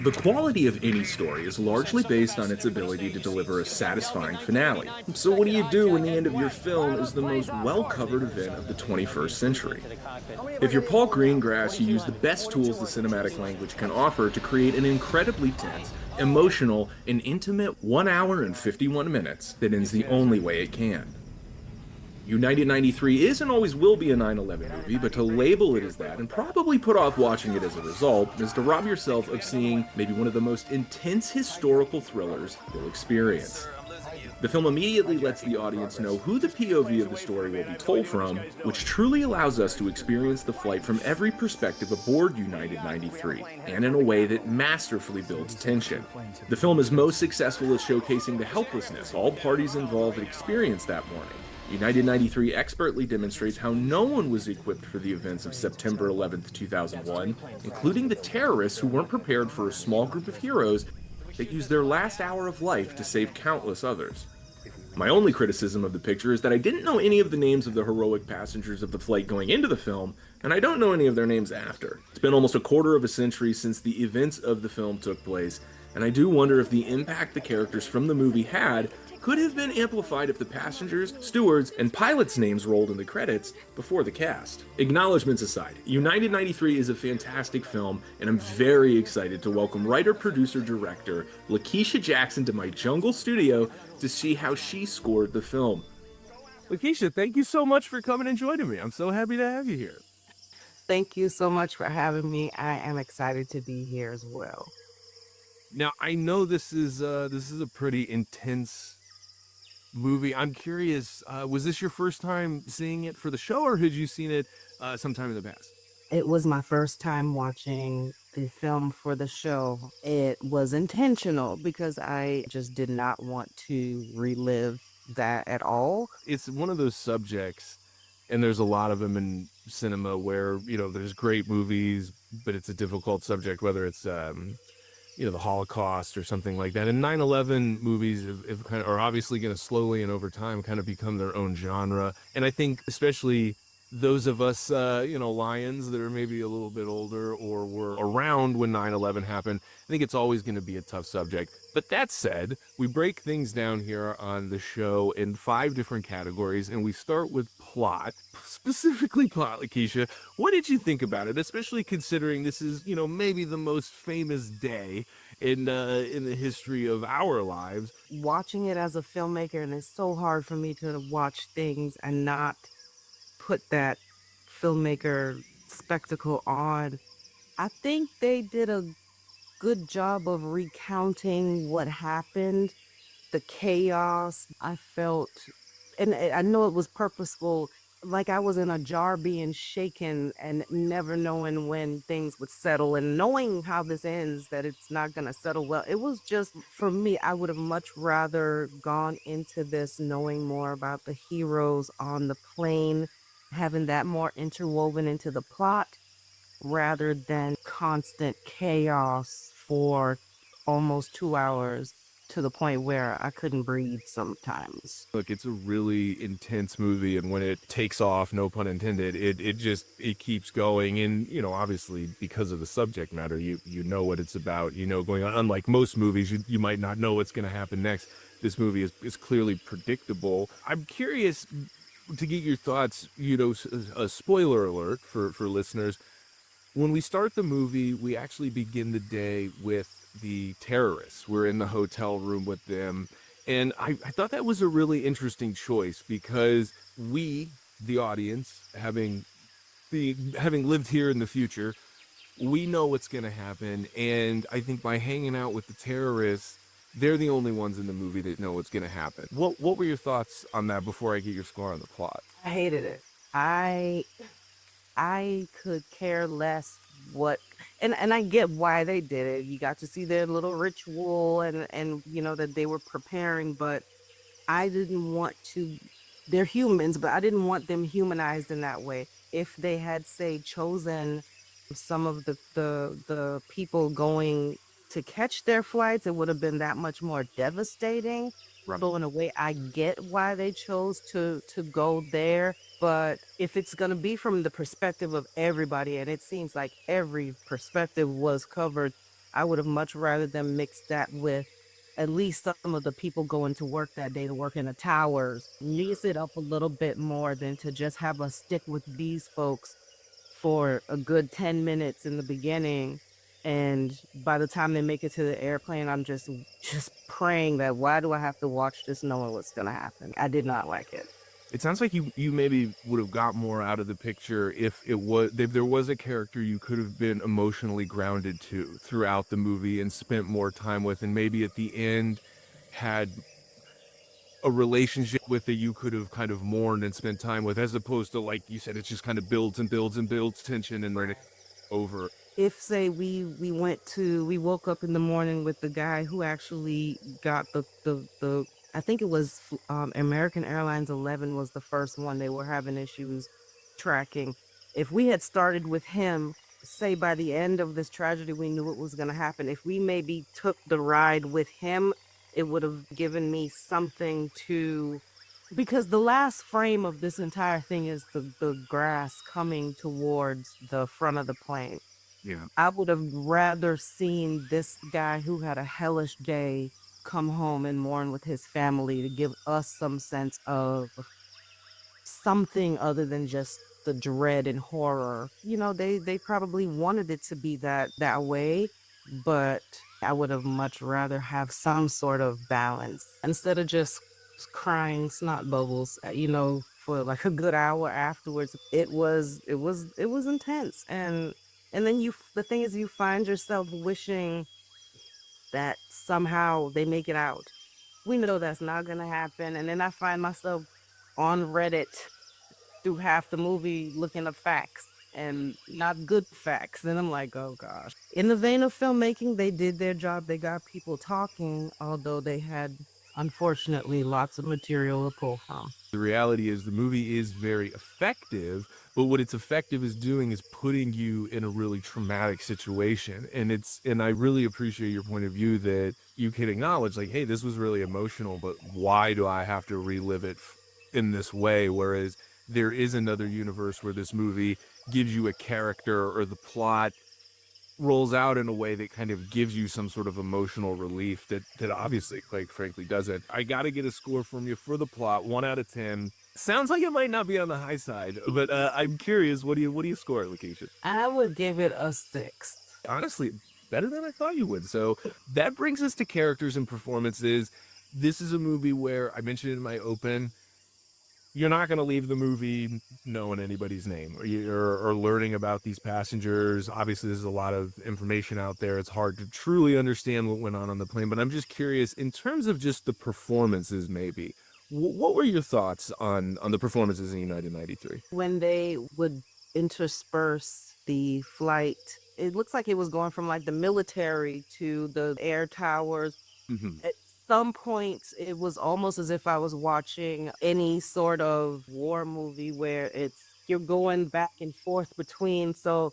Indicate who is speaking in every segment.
Speaker 1: The quality of any story is largely based on its ability to deliver a satisfying finale. So what do you do when the end of your film is the most well-covered event of the 21st century? If you're Paul Greengrass, you use the best tools the cinematic language can offer to create an incredibly tense, emotional, and intimate 1 hour and 51 minutes that ends the only way it can. United 93 is and always will be a 9/11 movie, but to label it as that and probably put off watching it as a result is to rob yourself of seeing maybe one of the most intense historical thrillers you'll experience. The film immediately lets the audience know who the POV of the story will be told from, which truly allows us to experience the flight from every perspective aboard United 93, and in a way that masterfully builds tension. The film is most successful at showcasing the helplessness all parties involved experienced that morning. United 93 expertly demonstrates how no one was equipped for the events of September 11th, 2001, including the terrorists who weren't prepared for a small group of heroes that used their last hour of life to save countless others. My only criticism of the picture is that I didn't know any of the names of the heroic passengers of the flight going into the film, and I don't know any of their names after. It's been almost a quarter of a century since the events of the film took place, and I do wonder if the impact the characters from the movie had could have been amplified if the passengers, stewards, and pilots' names rolled in the credits before the cast. Acknowledgements aside, United 93 is a fantastic film, and I'm very excited to welcome writer, producer, director Lakeisha Jackson to my Jungle studio to see how she scored the film.
Speaker 2: Lakeisha, thank you so much for coming and joining me. I'm so happy to have you here.
Speaker 3: Thank you so much for having me. I am excited to be here as well.
Speaker 2: Now, I know this is a pretty intense movie. I'm curious, was this your first time seeing it for the show, or had you seen it sometime in the past?
Speaker 3: It was my first time watching the film for the show. It was intentional because I just did not want to relive that at all.
Speaker 2: It's one of those subjects, and there's a lot of them in cinema where, there's great movies, but it's a difficult subject, whether it's the Holocaust or something like that. And 9/11 movies have kind of, are obviously going to slowly and over time kind of become their own genre. And I think especially those of us, lions that are maybe a little bit older or were around when 9/11 happened, I think it's always going to be a tough subject. But that said, we break things down here on the show in 5 different categories, and we start with plot, specifically plot. Lakeisha, what did you think about it, especially considering this is, maybe the most famous day in the history of our lives?
Speaker 3: Watching it as a filmmaker, and it's so hard for me to watch things and not put that filmmaker spectacle on. I think they did a good job of recounting what happened, the chaos. I felt, and I know it was purposeful, like I was in a jar being shaken and never knowing when things would settle and knowing how this ends, that it's not going to settle well. It was just, for me, I would have much rather gone into this knowing more about the heroes on the plane, having that more interwoven into the plot rather than constant chaos for almost 2 hours to the point where I couldn't breathe sometimes.
Speaker 2: Look, it's a really intense movie, and when it takes off, no pun intended, it keeps going. And, obviously because of the subject matter, you know what it's about, going on. Unlike most movies, you might not know what's going to happen next. This movie is clearly predictable. I'm curious to get your thoughts, a spoiler alert for listeners. When we start the movie, we actually begin the day with the terrorists. We're in the hotel room with them. And I thought that was a really interesting choice because we, the audience, having lived here in the future, we know what's going to happen. And I think by hanging out with the terrorists, they're the only ones in the movie that know what's going to happen. What were your thoughts on that before I get your score on the plot?
Speaker 3: I hated it. I could care less what, and I get why they did it. You got to see their little ritual and that they were preparing, but I didn't want to, they're humans, but I didn't want them humanized in that way. If they had, say, chosen some of the people going to catch their flights, it would have been that much more devastating.
Speaker 2: Right.
Speaker 3: So in a way, I get why they chose to go there. But if it's gonna be from the perspective of everybody, and it seems like every perspective was covered, I would have much rather them mix that with at least some of the people going to work that day to work in the towers, mix it up a little bit more than to just have us stick with these folks for a good 10 minutes in the beginning. And by the time they make it to the airplane, I'm just praying that why do I have to watch this knowing what's gonna happen? I did not like it.
Speaker 2: It sounds like you maybe would have got more out of the picture if there was a character you could have been emotionally grounded to throughout the movie and spent more time with, and maybe at the end had a relationship with that you could have kind of mourned and spent time with, as opposed to, like you said, it just kind of builds and builds and builds tension and then it's over.
Speaker 3: If say we woke up in the morning with the guy who actually got the I think it was American Airlines 11 was the first one they were having issues tracking. If we had started with him, say by the end of this tragedy we knew what was going to happen. If we maybe took the ride with him, it would have given me something to, because the last frame of this entire thing is the grass coming towards the front of the plane.
Speaker 2: Yeah.
Speaker 3: I would have rather seen this guy who had a hellish day come home and mourn with his family to give us some sense of something other than just the dread and horror. You know, they probably wanted it to be that way, but I would have much rather have some sort of balance instead of just crying snot bubbles, for like a good hour afterwards. It was intense. And then the thing is you find yourself wishing that somehow they make it out. We know that's not going to happen. And then I find myself on Reddit through half the movie looking up facts and not good facts. And I'm like, oh gosh. In the vein of filmmaking, they did their job. They got people talking, although they had, unfortunately, lots of material to pull from.
Speaker 2: The reality is the movie is very effective, but what it's effective is doing is putting you in a really traumatic situation. And I really appreciate your point of view that you can acknowledge, like, hey, this was really emotional, but why do I have to relive it in this way? Whereas there is another universe where this movie gives you a character, or the plot rolls out in a way that kind of gives you some sort of emotional relief that obviously, quite frankly, doesn't. I got to get a score from you for the plot. 1 out of 10. Sounds like it might not be on the high side, but I'm curious. What do you score it, Lakeisha?
Speaker 3: I would give it a 6.
Speaker 2: Honestly, better than I thought you would. So that brings us to characters and performances. This is a movie where I mentioned in my open, you're not going to leave the movie knowing anybody's name, or learning about these passengers. Obviously, there's a lot of information out there. It's hard to truly understand what went on the plane, but I'm just curious, in terms of just the performances, maybe, what were your thoughts on the performances in United 93?
Speaker 3: When they would intersperse the flight, it looks like it was going from like the military to the air towers.
Speaker 2: Mm-hmm.
Speaker 3: At some points, it was almost as if I was watching any sort of war movie where you're going back and forth between. So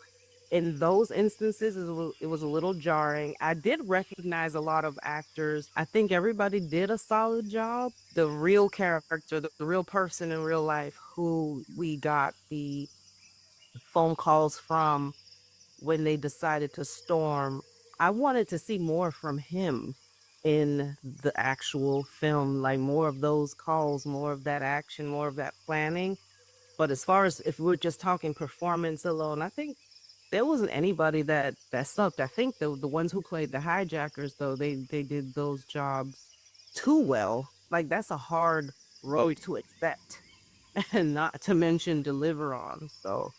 Speaker 3: in those instances, it was a little jarring. I did recognize a lot of actors. I think everybody did a solid job. The real character, the real person in real life who we got the phone calls from when they decided to storm, I wanted to see more from him in the actual film, like more of those calls, more of that action, more of that planning. But as far as if we're just talking performance alone, I think there wasn't anybody that sucked. I think the ones who played the hijackers, though, they did those jobs too well. Like that's a hard road to accept and not to mention deliver on. So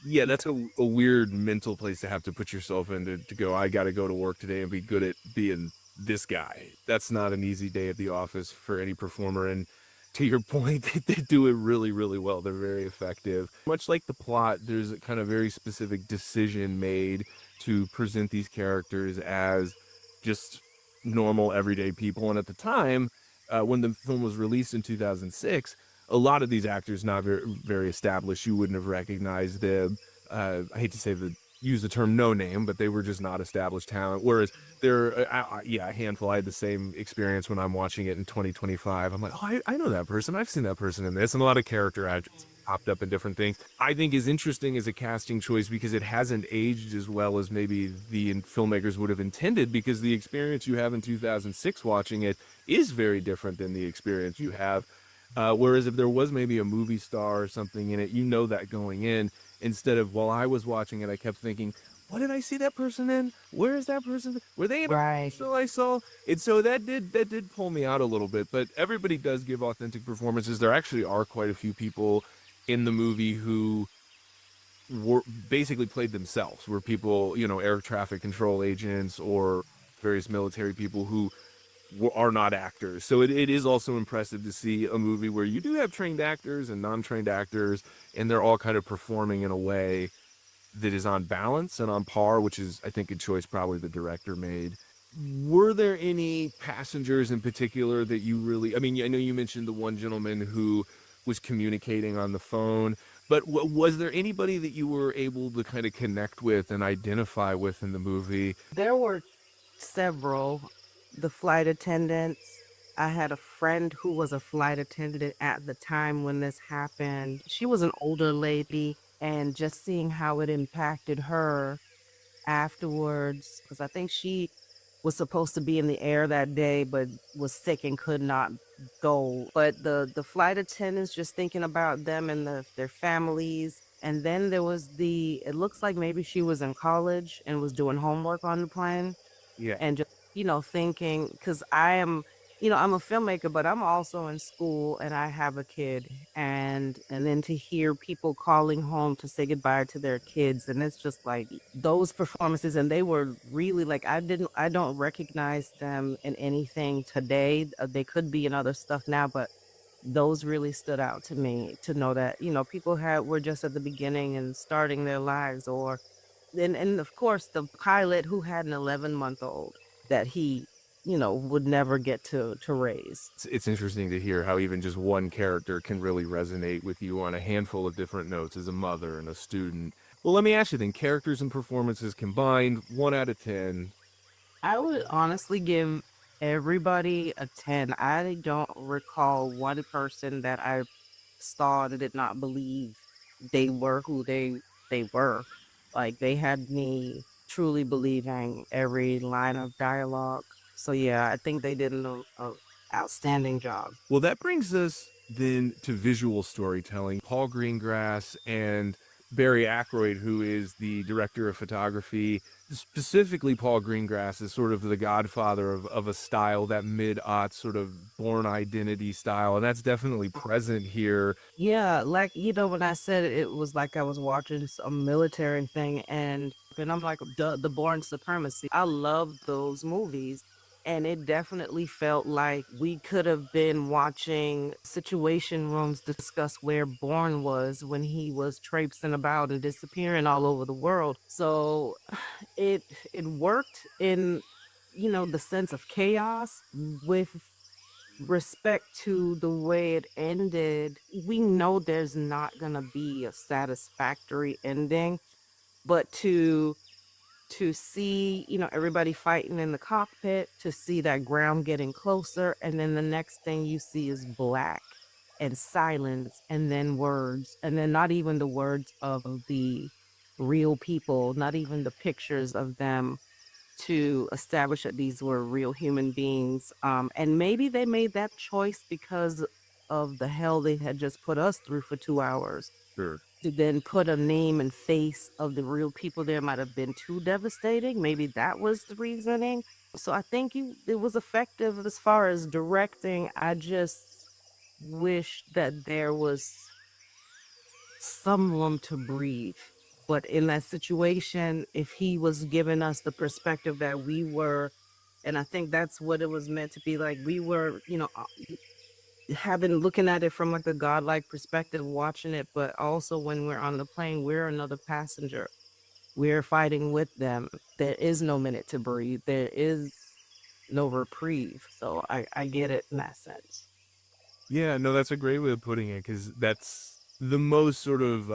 Speaker 2: Yeah, that's a weird mental place to have to put yourself in, to go, I got to go to work today and be good at being this guy. That's not an easy day at the office for any performer. And to your point, they do it really, really well. They're very effective. Much like the plot, there's a kind of very specific decision made to present these characters as just normal, everyday people. And at the time, when the film was released in 2006, a lot of these actors not very, very established. You wouldn't have recognized them. I hate to say use the term no name, but they were just not established talent. Whereas there, yeah, a handful. I had the same experience when I'm watching it in 2025. I'm like, oh, I know that person. I've seen that person in this, and a lot of character actors popped up in different things. I think is interesting as a casting choice because it hasn't aged as well as maybe the filmmakers would have intended. Because the experience you have in 2006 watching it is very different than the experience you have. Whereas if there was maybe a movie star or something in it, you know that going in. Instead of while I was watching it, I kept thinking, what did I see that person in? Where is that person? Were they in a
Speaker 3: Right.
Speaker 2: show I saw? And so that did pull me out a little bit. But everybody does give authentic performances. There actually are quite a few people in the movie who were basically played themselves. Were people, air traffic control agents or various military people who are not actors. So it is also impressive to see a movie where you do have trained actors and non-trained actors, and they're all kind of performing in a way that is on balance and on par, which is, I think, a choice probably the director made. Were there any passengers in particular that you really, I mean, I know you mentioned the one gentleman who was communicating on the phone, but was there anybody that you were able to kind of connect with and identify with in the movie?
Speaker 3: There were several. The flight attendants. I had a friend who was a flight attendant at the time when this happened. She was an older lady, and just seeing how it impacted her afterwards, because I think she was supposed to be in the air that day, but was sick and could not go. But the flight attendants, just thinking about them and their families. And then there was it looks like maybe she was in college and was doing homework on the plane,
Speaker 2: Yeah.
Speaker 3: and just thinking, because I'm a filmmaker, but I'm also in school and I have a kid, and then to hear people calling home to say goodbye to their kids, and it's just like those performances, and they were really like, I don't recognize them in anything today. They could be in other stuff now, but those really stood out to me, to know that people were just at the beginning and starting their lives. Or and of course the pilot who had an 11-month-old that he would never get to raise.
Speaker 2: It's interesting to hear how even just one character can really resonate with you on a handful of different notes as a mother and a student. Well, let me ask you then, characters and performances combined, 1 out of 10.
Speaker 3: I would honestly give everybody a 10. I don't recall one person that I saw that did not believe they were who they were. Like, they had me truly believing every line of dialogue. So yeah, I think they did a outstanding job.
Speaker 2: Well, that brings us then to visual storytelling. Paul Greengrass and Barry Ackroyd, who is the director of photography, specifically Paul Greengrass is sort of the godfather of a style, that mid-aught sort of Born Identity style, and that's definitely present here.
Speaker 3: Yeah, like, when I said it was like I was watching some military thing, and I'm like, the Born Supremacy. I love those movies. And it definitely felt like we could have been watching Situation Rooms discuss where Bourne was when he was traipsing about and disappearing all over the world. So it it worked in, the sense of chaos. With respect to the way it ended, we know there's not going to be a satisfactory ending, but to see, everybody fighting in the cockpit, to see that ground getting closer, and then the next thing you see is black and silence, and then words, and then not even the words of the real people, not even the pictures of them, to establish that these were real human beings. And maybe they made that choice because of the hell they had just put us through for 2 hours.
Speaker 2: Sure.
Speaker 3: To then put a name and face of the real people there might have been too devastating. Maybe that was the reasoning. So I think it was effective as far as directing. I just wish that there was some room to breathe. But in that situation, if he was giving us the perspective that we were, and I think that's what it was meant to be like, we were, having looking at it from like a godlike perspective, watching it, but also when we're on the plane, we're another passenger. We're fighting with them. There is no minute to breathe. There is no reprieve. So I get it in that sense.
Speaker 2: Yeah, no, that's a great way of putting it because The most sort of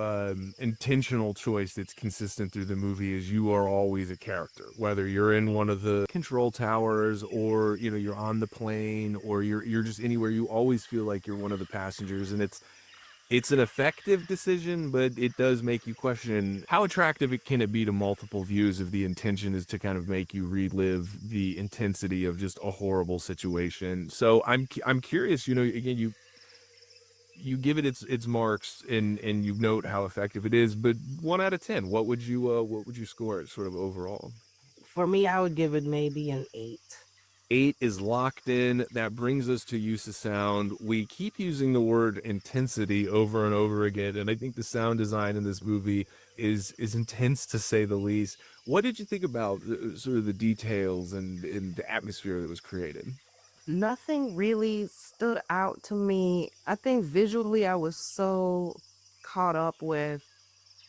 Speaker 2: intentional choice that's consistent through the movie is you are always a character, whether you're in one of the control towers or you're on the plane or you're just anywhere. You always feel like you're one of the passengers, and it's an effective decision, but it does make you question how attractive it can it be to multiple views if the intention is to kind of make you relive the intensity of just a horrible situation. So I'm curious, again, you give it its marks and you note how effective it is, but 1 out of 10, what would you score it sort of overall?
Speaker 3: For me, I would give it maybe an 8.
Speaker 2: 8 is locked in. That brings us to use of sound. We keep using the word intensity over and over again, and I think the sound design in this movie is intense to say the least. What did you think about sort of the details and the atmosphere that was created?
Speaker 3: Nothing really stood out to me. I think visually I was so caught up with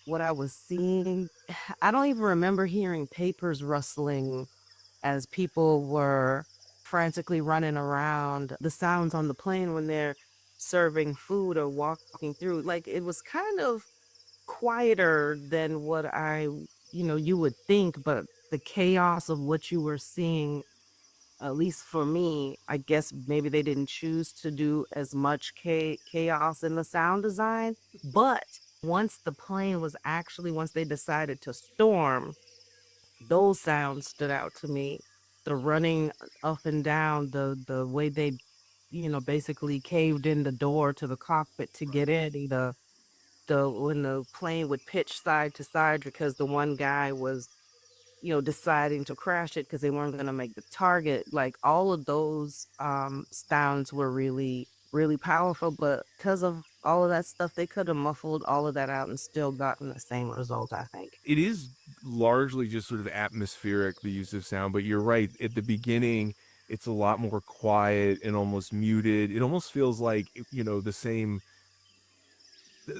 Speaker 3: what I was seeing. I don't even remember hearing papers rustling as people were frantically running around. The sounds on the plane when they're serving food or walking through, like it was kind of quieter than what you would think, but the chaos of what you were seeing, at least for me, I guess maybe they didn't choose to do as much chaos in the sound design. But once they decided to storm, those sounds stood out to me. The running up and down, the way they, basically caved in the door to the cockpit to get in, the when the plane would pitch side to side because the one guy was deciding to crash it because they weren't going to make the target. Like all of those sounds were really, really powerful. But because of all of that stuff, they could have muffled all of that out and still gotten the same result, I think.
Speaker 2: It is largely just sort of atmospheric, the use of sound, but you're right. At the beginning, it's a lot more quiet and almost muted. It almost feels like,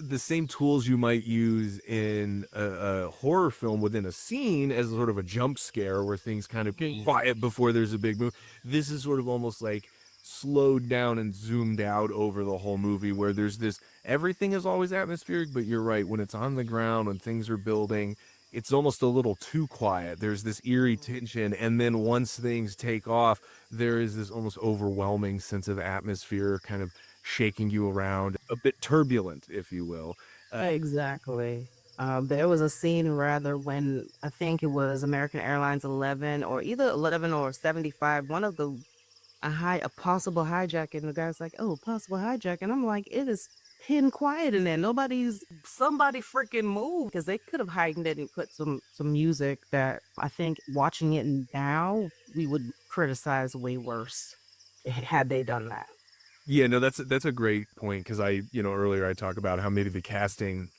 Speaker 2: the same tools you might use in a horror film within a scene as sort of a jump scare where things kind of get quiet before there's a big move. This is sort of almost like slowed down and zoomed out over the whole movie where there's this everything is always atmospheric, but you're right, when it's on the ground, when things are building, it's almost a little too quiet. There's this eerie tension, and then once things take off, there is this almost overwhelming sense of atmosphere kind of shaking you around, a bit turbulent, if you will.
Speaker 3: Exactly. There was a scene rather when I think it was American Airlines 11 or either 11 or 75, one of a possible hijack, and the guy's like, "Oh, possible hijack," and I'm like, "It is pin quiet in there. Somebody freaking move," because they could have heightened it and put some music that I think watching it now we would criticize way worse had they done that.
Speaker 2: Yeah, no, that's a great point because earlier I talked about how maybe the casting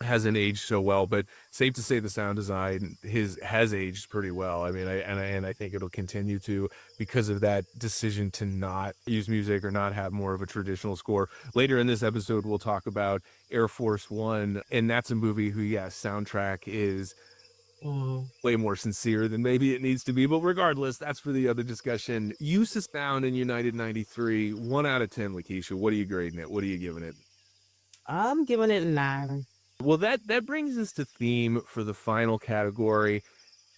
Speaker 2: hasn't aged so well, but safe to say the sound design his has aged pretty well. I mean, I think it'll continue to because of that decision to not use music or not have more of a traditional score. Later in this episode, we'll talk about Air Force One, and that's a movie who, yeah, soundtrack is
Speaker 3: Mm.
Speaker 2: way more sincere than maybe it needs to be. But regardless, that's for the other discussion. Use is found in United 93, 1 out of 10, Lakeisha. What are you grading it? What are you giving it?
Speaker 3: I'm giving it a 9.
Speaker 2: Well, that brings us to theme for the final category.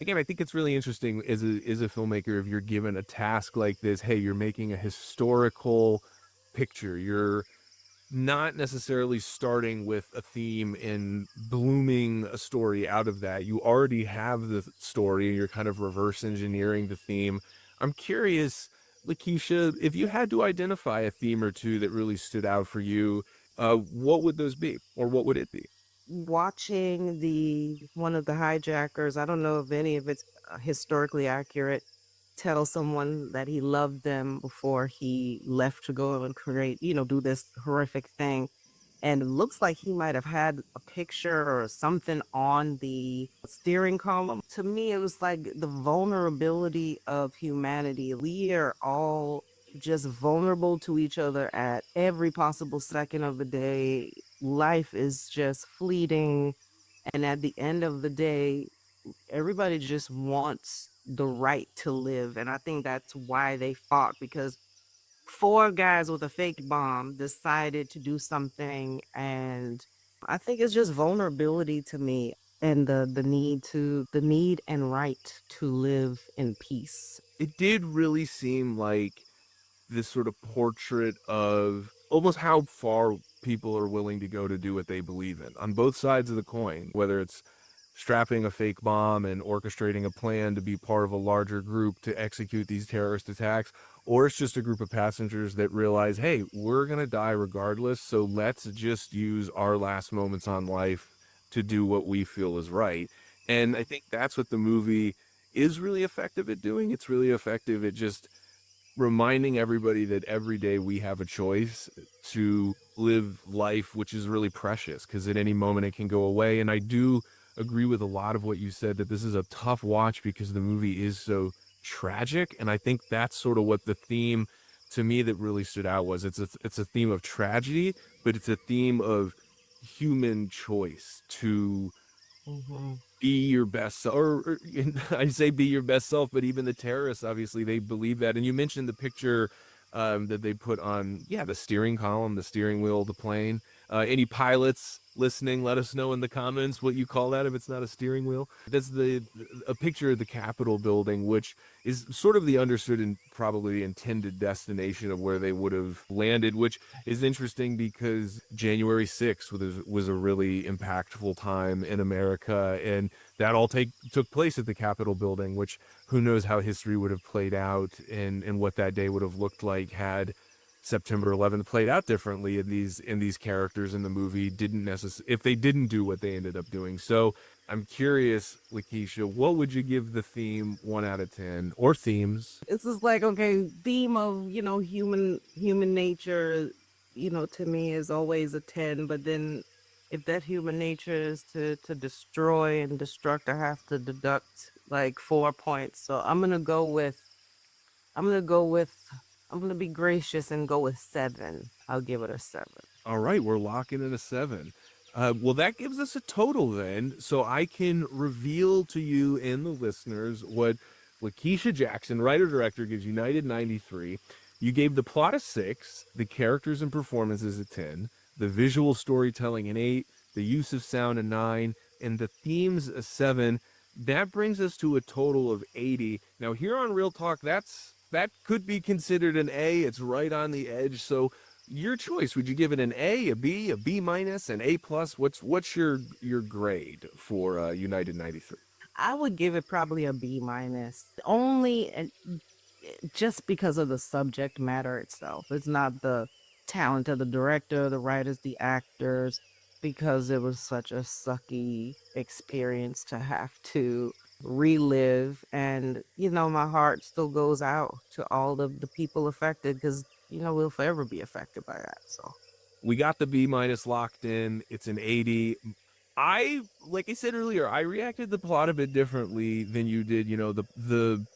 Speaker 2: Again, I think it's really interesting as a filmmaker if you're given a task like this. Hey, you're making a historical picture. You're not necessarily starting with a theme and blooming a story out of that. You already have the story and you're kind of reverse engineering the theme. I'm curious, Lakeisha, if you had to identify a theme or two that really stood out for you, what would those be, or what would it be?
Speaker 3: Watching the one of the hijackers, I don't know if any of it's historically accurate, tell someone that he loved them before he left to go and do this horrific thing. And it looks like he might have had a picture or something on the steering column. To me, it was like the vulnerability of humanity. We are all just vulnerable to each other at every possible second of the day. Life is just fleeting. And at the end of the day, everybody just wants the right to live. And I think that's why they fought, because four guys with a fake bomb decided to do something, and I think it's just vulnerability to me, and the need and right to live in peace.
Speaker 2: It did really seem like this sort of portrait of almost how far people are willing to go to do what they believe in on both sides of the coin, whether it's strapping a fake bomb and orchestrating a plan to be part of a larger group to execute these terrorist attacks, or it's just a group of passengers that realize, hey, we're going to die regardless, so let's just use our last moments on life to do what we feel is right. And I think that's what the movie is really effective at doing. It's really effective at just reminding everybody that every day we have a choice to live life, which is really precious because at any moment it can go away. And I do agree with a lot of what you said that this is a tough watch because the movie is so tragic. And I think that's sort of what the theme to me that really stood out was it's a theme of tragedy, but it's a theme of human choice to
Speaker 3: Mhm.
Speaker 2: be your best self, or I say be your best self, but even the terrorists, obviously, they believe that. And you mentioned the picture that they put on, yeah, the steering column, the steering wheel of the plane. Any pilots listening, let us know in the comments what you call that if it's not a steering wheel. That's a picture of the Capitol building, which is sort of the understood and probably the intended destination of where they would have landed, which is interesting because January 6th was a really impactful time in America, and that all took place at the Capitol building, which who knows how history would have played out and what that day would have looked like had September 11th played out differently in these characters in the movie didn't necessarily if they didn't do what they ended up doing. So I'm curious, Lakeisha, what would you give the theme 1 out of 10 or themes?
Speaker 3: It's just like, okay, theme of, human nature, to me is always a 10, but then if that human nature is to destroy and destruct, I have to deduct like 4 points. So I'm gonna go with I'm gonna be gracious and go with 7. I'll give it a 7.
Speaker 2: All right, we're locking in a 7. Well, that gives us a total then. So I can reveal to you and the listeners what Lakeisha Jackson, writer director, gives United 93. You gave the plot a 6, the characters and performances a 10, the visual storytelling an 8, the use of sound a 9, and the themes a 7. That brings us to a total of 80. Now, here on Real Talk, that could be considered an A. It's right on the edge. So your choice. Would you give it an A, a B minus, an A plus? What's your grade for United 93?
Speaker 3: I would give it probably a B minus. Only just because of the subject matter itself. It's not the talent of the director, the writers, the actors, because it was such a sucky experience to have to relive. And, my heart still goes out to all the people affected because, we'll forever be affected by that. So,
Speaker 2: We got the B minus locked in. It's an 80. Like I said earlier, I reacted to the plot a bit differently than you did. The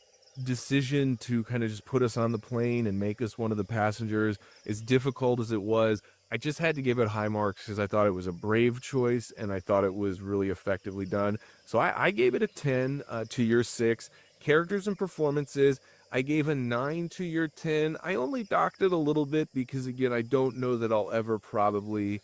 Speaker 2: decision to kind of just put us on the plane and make us one of the passengers, as difficult as it was, I just had to give it high marks because I thought it was a brave choice and I thought it was really effectively done. So I gave it a 10 to your 6. Characters and performances, I gave a 9 to your 10. I only docked it a little bit because, again, I don't know that I'll ever probably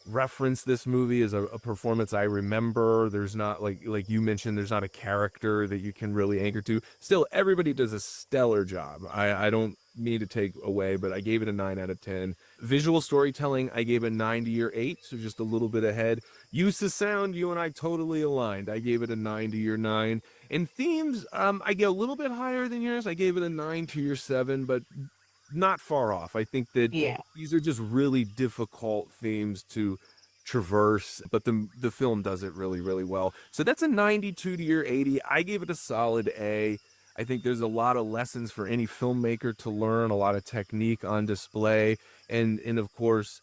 Speaker 2: reference this movie as a performance I remember. There's not like you mentioned, there's not a character that you can really anchor to. Still, everybody does a stellar job. I don't mean to take away, but I gave it a 9 out of 10. Visual storytelling, I gave a 9 to your 8, so just a little bit ahead. Use of sound, you and I totally aligned. I gave it a 9 to your 9. And themes, I get a little bit higher than yours. I gave it a 9 to your 7, but not far off. I think that
Speaker 3: yeah.
Speaker 2: these are just really difficult themes to traverse, but the film does it really, really well. So that's a 92 to your 80. I gave it a solid A. I think there's a lot of lessons for any filmmaker to learn, a lot of technique on display, and of course,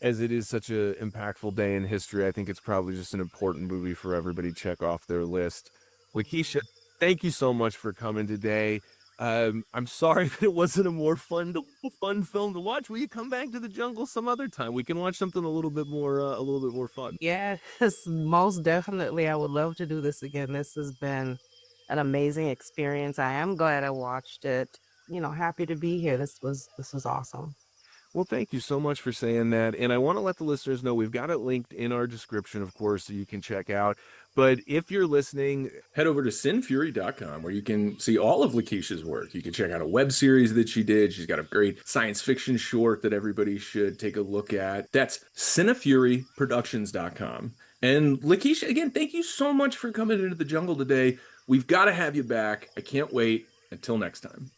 Speaker 2: as it is such a impactful day in history, I think it's probably just an important movie for everybody to check off their list. Lakeisha,
Speaker 3: Mhm.
Speaker 2: thank you so much for coming today. I'm sorry that it wasn't a more fun film to watch. Will you come back to the jungle some other time? We can watch something a little bit more fun.
Speaker 3: Yes, most definitely. I would love to do this again. This has been an amazing experience. I am glad I watched it. happy to be here. This was awesome.
Speaker 2: Well, thank you so much for saying that. And I want to let the listeners know we've got it linked in our description, of course, so you can check out. But if you're listening,
Speaker 1: head over to sinfury.com where you can see all of Lakeisha's work. You can check out a web series that she did. She's got a great science fiction short that everybody should take a look at. That's cinefuryproductions.com. And Lakeisha, again, thank you so much for coming into the jungle today. We've got to have you back. I can't wait. Until next time.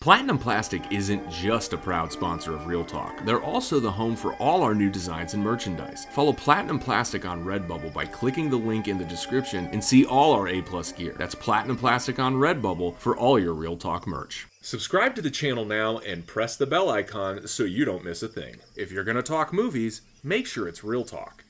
Speaker 4: Platinum Plastic isn't just a proud sponsor of Real Talk. They're also the home for all our new designs and merchandise. Follow Platinum Plastic on Redbubble by clicking the link in the description and see all our A+ gear. That's Platinum Plastic on Redbubble for all your Real Talk merch.
Speaker 1: Subscribe to the channel now and press the bell icon so you don't miss a thing. If you're going to talk movies, make sure it's Real Talk.